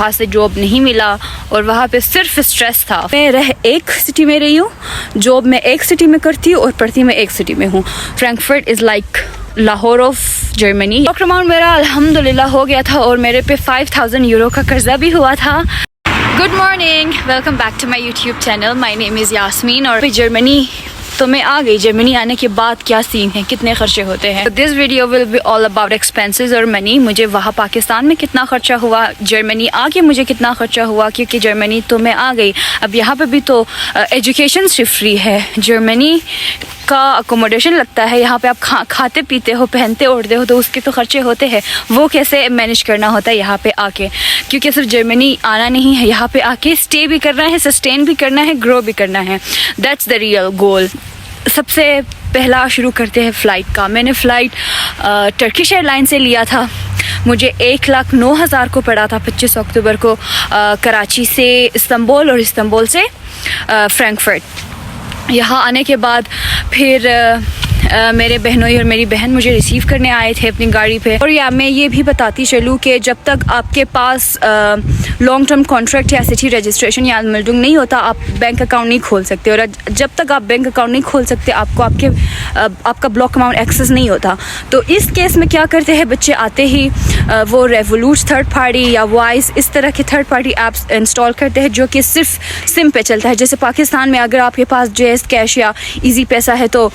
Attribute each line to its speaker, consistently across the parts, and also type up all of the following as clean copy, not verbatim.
Speaker 1: वहाँ से जॉब नहीं मिला और वहाँ पे सिर्फ स्ट्रेस था। मैं एक सिटी में रही हूँ, जॉब मैं एक सिटी में करती हूँ और पढ़ती मैं एक सिटी में हूँ। Frankfurt is like Lahore of Germany. Doctor amount मेरा अल्हम्दुलिल्लाह हो गया था और मेरे पे 5000 यूरो का कर्जा भी हुआ था। Good morning, welcome back to my YouTube channel. My name is Yasmeen और जर्मनी तो मैं आ गई। जर्मनी आने के बाद क्या सीन है, कितने खर्चे होते हैं। This video will be all about expenses और मनी। मुझे वहाँ पाकिस्तान में कितना खर्चा हुआ, जर्मनी आके मुझे कितना खर्चा हुआ, क्योंकि जर्मनी तो मैं आ गई। अब यहाँ पे भी तो एजुकेशन सिर्फ फ्री है। जर्मनी का अकोमोडेशन लगता है, यहाँ पे आप खाते पीते हो, पहनते ओढ़ते हो, तो उसके तो खर्चे होते हैं। वो कैसे मैनेज करना होता है यहाँ पे आके, क्योंकि सिर्फ जर्मनी आना नहीं है, यहाँ पे आके स्टे भी करना है, सस्टेन भी करना है, ग्रो भी करना है। दैट्स द रियल गोल। सबसे पहला शुरू करते हैं फ़्लाइट का। मैंने फ़्लाइट टर्किश एयरलाइन से लिया था। मुझे 1,09,000 को पड़ा था 25 अक्टूबर को, कराची से इस्तांबुल और इस्तांबुल से फ्रैंकफर्ट। यहाँ आने के बाद फिर मेरे बहनोई और मेरी बहन मुझे रिसीव करने आए थे अपनी गाड़ी पे। और या मैं ये भी बताती चलूँ कि जब तक आपके पास लॉन्ग टर्म कॉन्ट्रैक्ट या सिटी रजिस्ट्रेशन या अलमल्डुंग नहीं होता, आप बैंक अकाउंट नहीं खोल सकते। और जब तक आप बैंक अकाउंट नहीं खोल सकते, आपको आपका ब्लॉक अमाउंट एक्सेस नहीं होता। तो इस केस में क्या करते हैं बच्चे, आते ही वो रेवोलूट थर्ड पार्टी या वाइस इस तरह के थर्ड पार्टी ऐप्स इंस्टॉल करते हैं, जो कि सिर्फ सिम पे चलता है। जैसे पाकिस्तान में अगर आपके पास JS कैश या ईजी पैसा है तो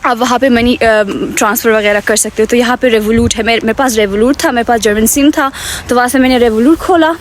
Speaker 1: आप वहाँ पे मनी ट्रांसफ़र वगैरह कर सकते हो। तो यहाँ पे रेवोलूट है, मेरे पास रेवोलूट था, मेरे पास जर्मन सिम था, तो वहाँ से मैंने रेवोलूट खोला।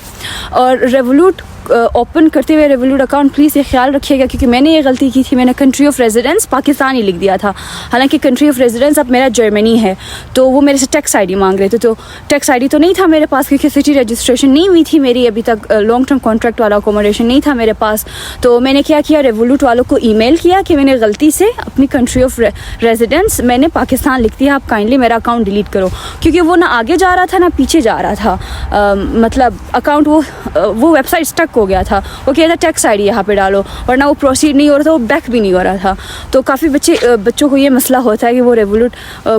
Speaker 1: और रेवोलूट ओपन करते हुए रेवोलूट अकाउंट प्लीज़ ये ख्याल रखिएगा, क्योंकि मैंने ये गलती की थी, मैंने कंट्री ऑफ रेजिडेंस पाकिस्तान ही लिख दिया था। हालांकि कंट्री ऑफ रेजिडेंस अब मेरा जर्मनी है। तो वो मेरे से टैक्स ID मांग रहे थे, तो टैक्स ID तो नहीं था मेरे पास, क्योंकि सिटी रजिस्ट्रेशन नहीं हुई थी मेरी अभी तक, लॉन्ग टर्म कॉन्ट्रैक्ट वाला अकोमोडेशन नहीं था मेरे पास। तो मैंने क्या किया, रेवोलूट वालों को ईमेल किया कि मैंने गलती से अपनी कंट्री ऑफ रेजिडेंस मैंने पाकिस्तान लिख दिया, आप काइंडली मेरा अकाउंट डिलीट करो। क्योंकि वो ना आगे जा रहा था ना पीछे जा रहा था, मतलब अकाउंट वो वेबसाइट स्टक हो गया था। वो कहता टैक्स ID यहाँ पे डालो, वरना वो प्रोसीड नहीं हो रहा था, वो बैक भी नहीं हो रहा था। तो काफ़ी बच्चों को ये मसला होता है कि वो रेवोलूट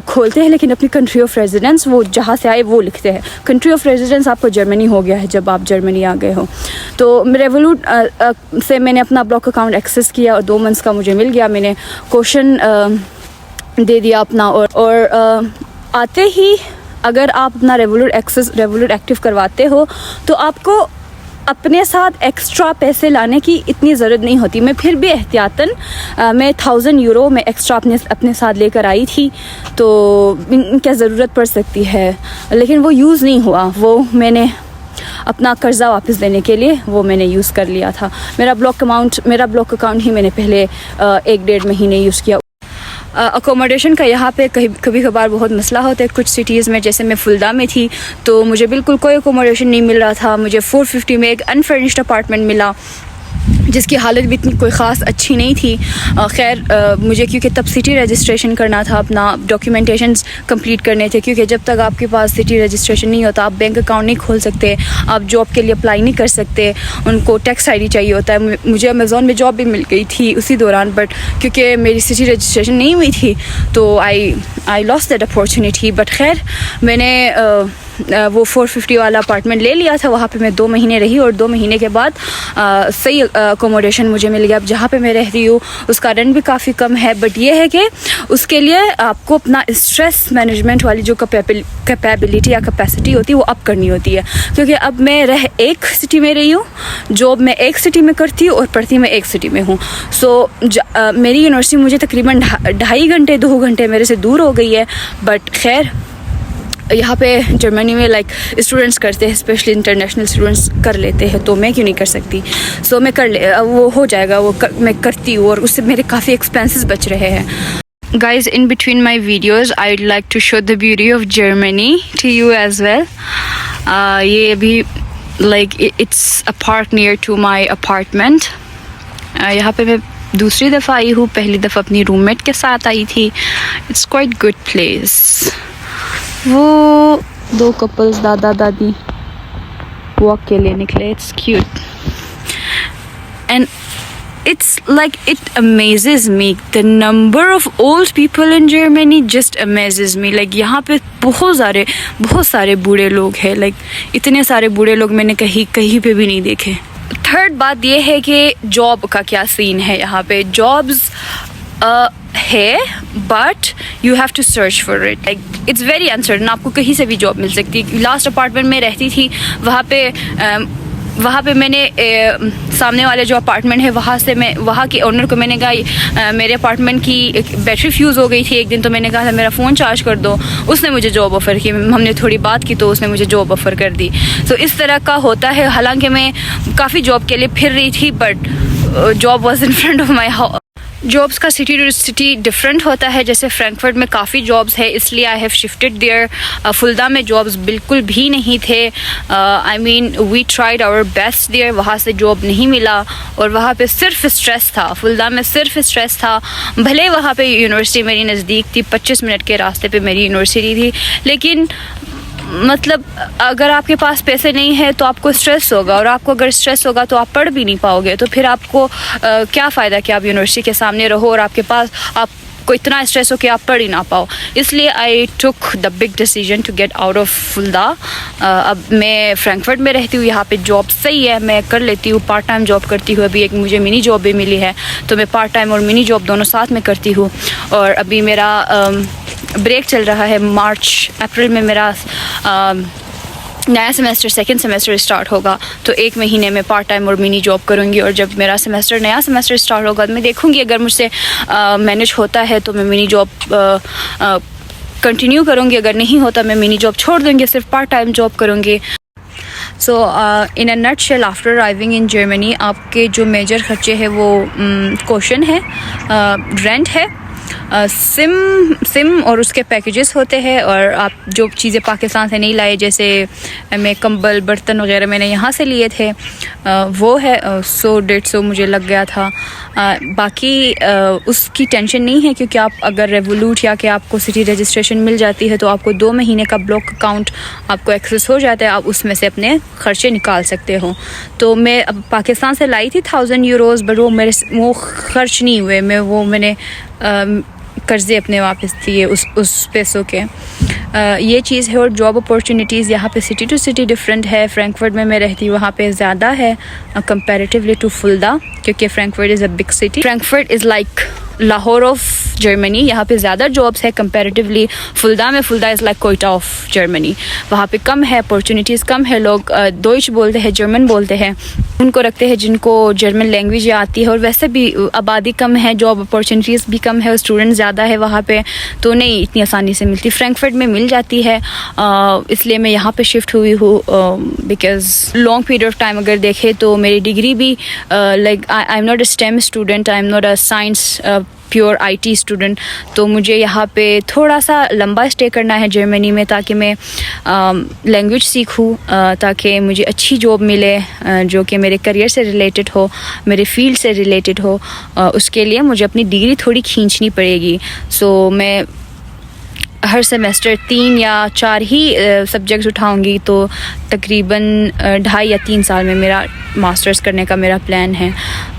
Speaker 1: खोलते हैं लेकिन अपनी कंट्री ऑफ रेजिडेंस वो जहाँ से आए वो लिखते हैं। कंट्री ऑफ रेजिडेंस आपको जर्मनी हो गया है जब आप जर्मनी आ गए हो। तो रेवोलूट से मैंने अपना ब्लॉक अकाउंट एक्सेस किया और 2 मंथ्स का मुझे मिल गया। मैंने क्वेश्चन दे दिया अपना और आते ही अगर आप अपना रेवोलूट एक्टिव करवाते हो तो आपको अपने साथ एक्स्ट्रा पैसे लाने की इतनी ज़रूरत नहीं होती। मैं फिर भी एहतियातन मैं 1000 यूरो में एक्स्ट्रा अपने साथ लेकर आई थी, तो क्या ज़रूरत पड़ सकती है, लेकिन वो यूज़ नहीं हुआ। वो मैंने अपना कर्ज़ा वापस देने के लिए वो मैंने यूज़ कर लिया था। मेरा ब्लॉक अकाउंट ही मैंने पहले 1-1.5 महीने यूज़ किया। अकोमोडेशन का यहाँ पे कभी कभार बहुत मसला होता है। कुछ सिटीज़ में, जैसे मैं फुलदा में थी तो मुझे बिल्कुल कोई अकोमोडेशन नहीं मिल रहा था। मुझे 450 में एक अनफर्निश्ड अपार्टमेंट मिला, जिसकी हालत भी इतनी कोई ख़ास अच्छी नहीं थी। खैर मुझे क्योंकि तब सिटी रजिस्ट्रेशन करना था, अपना डॉक्यूमेंटेशंस कंप्लीट करने थे, क्योंकि जब तक आपके पास सिटी रजिस्ट्रेशन नहीं होता आप बैंक अकाउंट नहीं खोल सकते, आप जॉब के लिए अप्लाई नहीं कर सकते, उनको टैक्स ID चाहिए होता है। मुझे अमेज़ॉन में जॉब भी मिल गई थी उसी दौरान, बट क्योंकि मेरी सिटी रजिस्ट्रेशन नहीं हुई थी तो I lost that opportunity. But खैर मैंने वो 450 वाला अपार्टमेंट ले लिया था। वहाँ पे मैं 2 महीने रही और 2 महीने के बाद सही अकोमोडेशन मुझे मिल गया। अब जहाँ पे मैं रह रही हूँ उसका रेंट भी काफ़ी कम है, बट ये है कि उसके लिए आपको अपना स्ट्रेस मैनेजमेंट वाली जो कैपेबिलिटी या कैपेसिटी होती है वो अप करनी होती है। क्योंकि अब मैं एक सिटी में रही हूँ, जॉब मैं एक सिटी में करती हूँ और पढ़ती मैं एक सिटी में हूँ। सो मेरी यूनिवर्सिटी मुझे तकरीबन 2.5 घंटे 2 घंटे मेरे से दूर हो गई है। बट खैर यहाँ पे जर्मनी में लाइक स्टूडेंट्स करते हैं, स्पेशली इंटरनेशनल स्टूडेंट्स कर लेते हैं, तो मैं क्यों नहीं कर सकती। सो मैं वो हो जाएगा, मैं करती हूँ और उससे मेरे काफ़ी एक्सपेंसेस बच रहे हैं। Guys, in between my videos I'd like to show the beauty of Germany to you as well. ये अभी like it's a park near to my apartment. यहाँ पे मैं दूसरी दफ़ा आई हूँ, पहली दफ़ा अपनी रूममेट के साथ आई थी। It's quite good place. वो 2 कपल्स दादा दादी वॉक के लिए निकले। It's cute and it's like it amazes me, the number of old people in Germany just amazes me. Like यहाँ पे बहुत सारे बूढ़े लोग हैं. Like इतने सारे बूढ़े लोग मैंने कहीं पे भी नहीं देखे. थर्ड बात ये है कि जॉब का क्या सीन है यहाँ पे. जॉब्स है but you have to search for it. Like it's very uncertain. आपको कहीं से भी जॉब मिल सकती है. लास्ट अपार्टमेंट में रहती थी, वहाँ पे मैंने सामने वाले जो अपार्टमेंट है वहाँ के ओनर को मैंने कहा मेरे अपार्टमेंट की बैटरी फ्यूज़ हो गई थी एक दिन, तो मैंने कहा था मेरा फ़ोन चार्ज कर दो. उसने मुझे जॉब ऑफ़र की. हमने थोड़ी बात की तो उसने मुझे जॉब ऑफ़र कर दी. तो इस तरह का होता है. हालांकि मैं काफ़ी जॉब के लिए फिर रही थी but job was in front of my house. Jobs का सिटी टू सिटी डिफरेंट होता है. जैसे फ्रैंकफर्ट में काफ़ी जॉब्स है इसलिए I have shifted there. Fulda में जॉब्स बिल्कुल भी नहीं थे. I mean we tried our best there. वहाँ से जॉब नहीं मिला और वहाँ पे सिर्फ स्ट्रेस था. फुल्दा में सिर्फ स्ट्रेस था. भले वहाँ पे यूनिवर्सिटी मेरी नज़दीक थी, 25 मिनट के रास्ते पे मेरी यूनिवर्सिटी थी, लेकिन मतलब अगर आपके पास पैसे नहीं है तो आपको स्ट्रेस होगा, और आपको अगर स्ट्रेस होगा तो आप पढ़ भी नहीं पाओगे. तो फिर आपको क्या फ़ायदा कि आप यूनिवर्सिटी के सामने रहो और आपके पास आपको इतना स्ट्रेस हो कि आप पढ़ ही ना पाओ. इसलिए I took the big decision to get out of Fulda. अब मैं फ्रैंकफर्ट में रहती हूँ. यहाँ पे जॉब सही है, मैं कर लेती हूँ. पार्ट टाइम जॉब करती हूँ. अभी एक मुझे मिनी जॉब भी मिली है तो मैं पार्ट टाइम और मिनी जॉब दोनों साथ में करती हूँ. और अभी मेरा ब्रेक चल रहा है. मार्च अप्रैल में मेरा नया सेमेस्टर सेकंड सेमेस्टर स्टार्ट होगा, तो 1 महीने में पार्ट टाइम और मिनी जॉब करूँगी. और जब मेरा नया सेमेस्टर स्टार्ट होगा मैं देखूँगी अगर मुझसे मैनेज होता है तो मैं मिनी जॉब कंटिन्यू करूँगी. अगर नहीं होता मैं मिनी जॉब छोड़ दूँगी, सिर्फ पार्ट टाइम जॉब करूँगी. So in a nutshell after arriving in Germany आपके जो मेजर खर्चे हैं वो कॉशन है, रेंट है, सिम और उसके पैकेजेस होते हैं. और आप जो चीज़ें पाकिस्तान से नहीं लाए, जैसे मैं कंबल बर्तन वगैरह मैंने यहाँ से लिए थे, वो है 100-150 मुझे लग गया था. बाकी उसकी टेंशन नहीं है क्योंकि आप अगर रेवोलूट या कि आपको सिटी रजिस्ट्रेशन मिल जाती है तो आपको 2 महीने का ब्लॉक अकाउंट आपको एक्सेस हो जाता है. आप उसमें से अपने खर्चे निकाल सकते हो. तो मैं अब पाकिस्तान से लाई थी 1000 यूरोज़, बट वो खर्च नहीं हुए. मैंने कर्ज़े अपने वापस दिए उस पैसों के. ये चीज़ है. और जॉब अपॉर्चुनिटीज़ यहाँ पे सिटी टू सिटी डिफरेंट है. फ्रैंकफर्ट में मैं रहती हूँ, वहाँ पे ज़्यादा है कंपैरेटिवली टू फुल्दा, क्योंकि Frankfurt is a big city. Frankfurt is like Lahore of Germany. यहाँ पे ज़्यादा जॉब्स है कंपैरेटिवली फुल्दा में. Fulda is like Quetta of Germany. वहाँ पे कम है, अपॉर्चुनिटीज़ कम है. लोग डोइच बोलते हैं, जर्मन बोलते हैं, उनको रखते हैं जिनको जर्मन लैंग्वेज आती है. और वैसे भी आबादी कम है, जॉब अपॉर्चुनिटीज़ भी कम है और स्टूडेंट ज़्यादा है वहाँ पे, तो नहीं इतनी आसानी से मिलती. फ्रैंकफर्ट में मिल जाती है, इसलिए मैं यहाँ पे शिफ्ट हुई हूँ. Because long period of time अगर देखें तो मेरी डिग्री भी like I am not a stem student, I am not a science pure IT student. तो मुझे यहाँ पे थोड़ा सा लंबा स्टे करना है जर्मनी में ताकि मैं लैंग्वेज सीखूँ, ताकि मुझे अच्छी जॉब मिले जो कि मेरे करियर से रिलेटेड हो, मेरे फील्ड से रिलेटेड हो. उसके लिए मुझे अपनी डिग्री थोड़ी खींचनी पड़ेगी. सो मैं हर सेमेस्टर 3 या 4 ही सब्जेक्ट्स उठाऊंगी, तो तकरीबन 2.5 या 3 साल में मेरा मास्टर्स करने का मेरा प्लान है.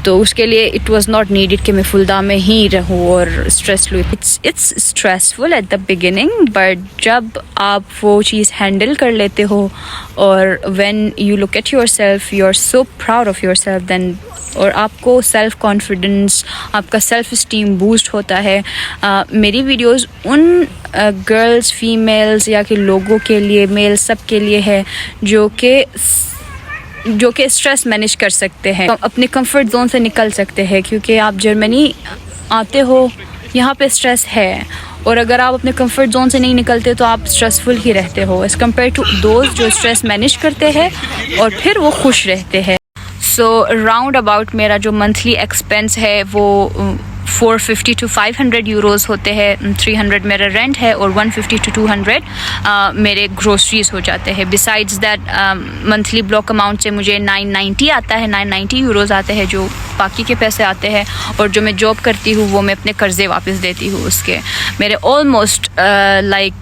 Speaker 1: तो उसके लिए इट वाज नॉट नीडेड कि मैं फुल्दा में ही रहूँ और स्ट्रेस लूँ. It's stressful at the beginning, but जब आप वो चीज़ हैंडल कर लेते हो और when you look at yourself you are so proud of yourself then, और आपको सेल्फ कॉन्फिडेंस, आपका सेल्फ स्टीम बूस्ट होता है. मेरी वीडियोस उन गर्ल्स, फीमेल्स या कि लोगों के लिए, मेल सब के लिए है जो कि स्ट्रेस मैनेज कर सकते हैं, अपने कंफर्ट जोन से निकल सकते हैं. क्योंकि आप जर्मनी आते हो, यहाँ पे स्ट्रेस है, और अगर आप अपने कंफर्ट जोन से नहीं निकलते तो आप स्ट्रेसफुल ही रहते हो एज़ कम्पेयर टू दोस्त जो स्ट्रेस मैनेज करते हैं और फिर वो खुश रहते हैं. सो राउंड अबाउट मेरा जो मंथली एक्सपेंस है वो 450 to 500 यूरोज़ होते हैं. 300 मेरा रेंट है और 150 to 200 मेरे ग्रोसरीज हो जाते हैं. Besides that monthly block amount से मुझे 990 आता है, 990 यूरोज़ आते हैं जो बाकी के पैसे आते हैं. और जो मैं जॉब करती हूँ वो मैं अपने कर्ज़े वापस देती हूँ. उसके मेरे ऑलमोस्ट लाइक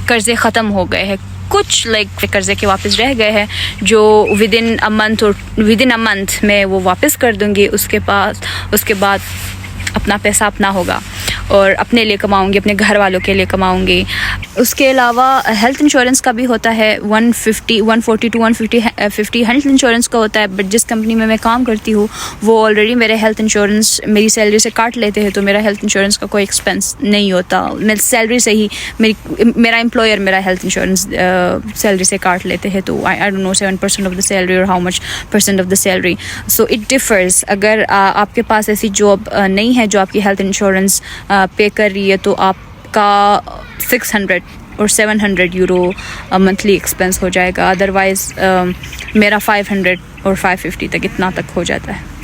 Speaker 1: कर्ज़े ख़त्म हो गए हैं. कुछ लाइक कर्जे के वापस रह गए हैं जो विद इन अ मंथ में वो वापस कर दूँगी। उसके बाद अपना पैसा अपना होगा और अपने लिए कमाऊंगी, अपने घर वालों के लिए कमाऊंगी। उसके अलावा हेल्थ इंश्योरेंस का भी होता है 140 टू 150 हेल्थ इंश्योरेंस का होता है। बट जिस कंपनी में मैं काम करती हूँ वो ऑलरेडी मेरे हेल्थ इंश्योरेंस मेरी सैलरी से काट लेते हैं, तो मेरा हेल्थ इंश्योरेंस का कोई एक्सपेंस नहीं होता। मेरी सैलरी से ही मेरा एम्प्लॉयर मेरा हेल्थ इंश्योरेंस सैलरी से काट लेते हैं। तो I don't know 7% of the salary और how much % of the salary. So it differs. अगर आपके पास ऐसी जॉब नहीं है जो आपकी हेल्थ इंश्योरेंस पे कर रही है तो आपका 600 और 700 यूरो मंथली एक्सपेंस हो जाएगा। अदरवाइज़ मेरा 500 और 550 तक इतना तक हो जाता है।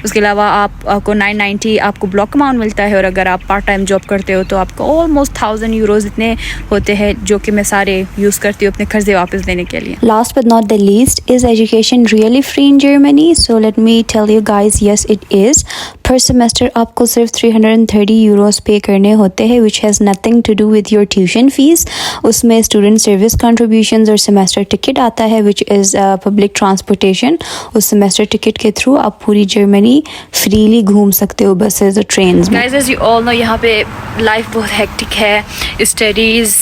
Speaker 1: उसके अलावा आपको 990 आपको ब्लॉक अमाउंट मिलता है और अगर आप पार्ट टाइम जॉब करते हो तो आपको ऑलमोस्ट 1000 यूरोज़ इतने होते हैं जो कि मैं सारे यूज़ करती हूँ अपने कर्जे वापस देने के लिए।
Speaker 2: Last but not the least, is education really free in Germany? So let me tell you guys, yes it is. Per semester आपको सिर्फ 330 यूरोस पे करने होते हैं, which has nothing to do with your tuition fees. उसमें student service contributions और semester ticket आता है, which is public transportation. उस semester ticket के थ्रू आप पूरी जर्मनी फ्रीली घूम सकते हो बसेस और ट्रेन्स में।
Speaker 1: Guys, as you all know, यहाँ पे लाइफ बहुत हेक्टिक है। स्टडीज़,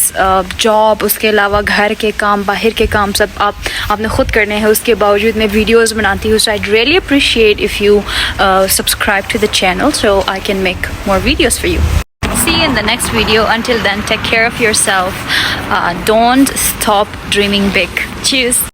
Speaker 1: जॉब, उसके अलावा घर के काम, बाहर के काम सब आपने खुद करने हैं। उसके बावजूद मैं वीडियोस बनाती हूँ। So I really appreciate if you subscribe to the channel so I can make more videos for you. See you in the next video. Until then, take care of yourself. Don't stop dreaming big. Cheers.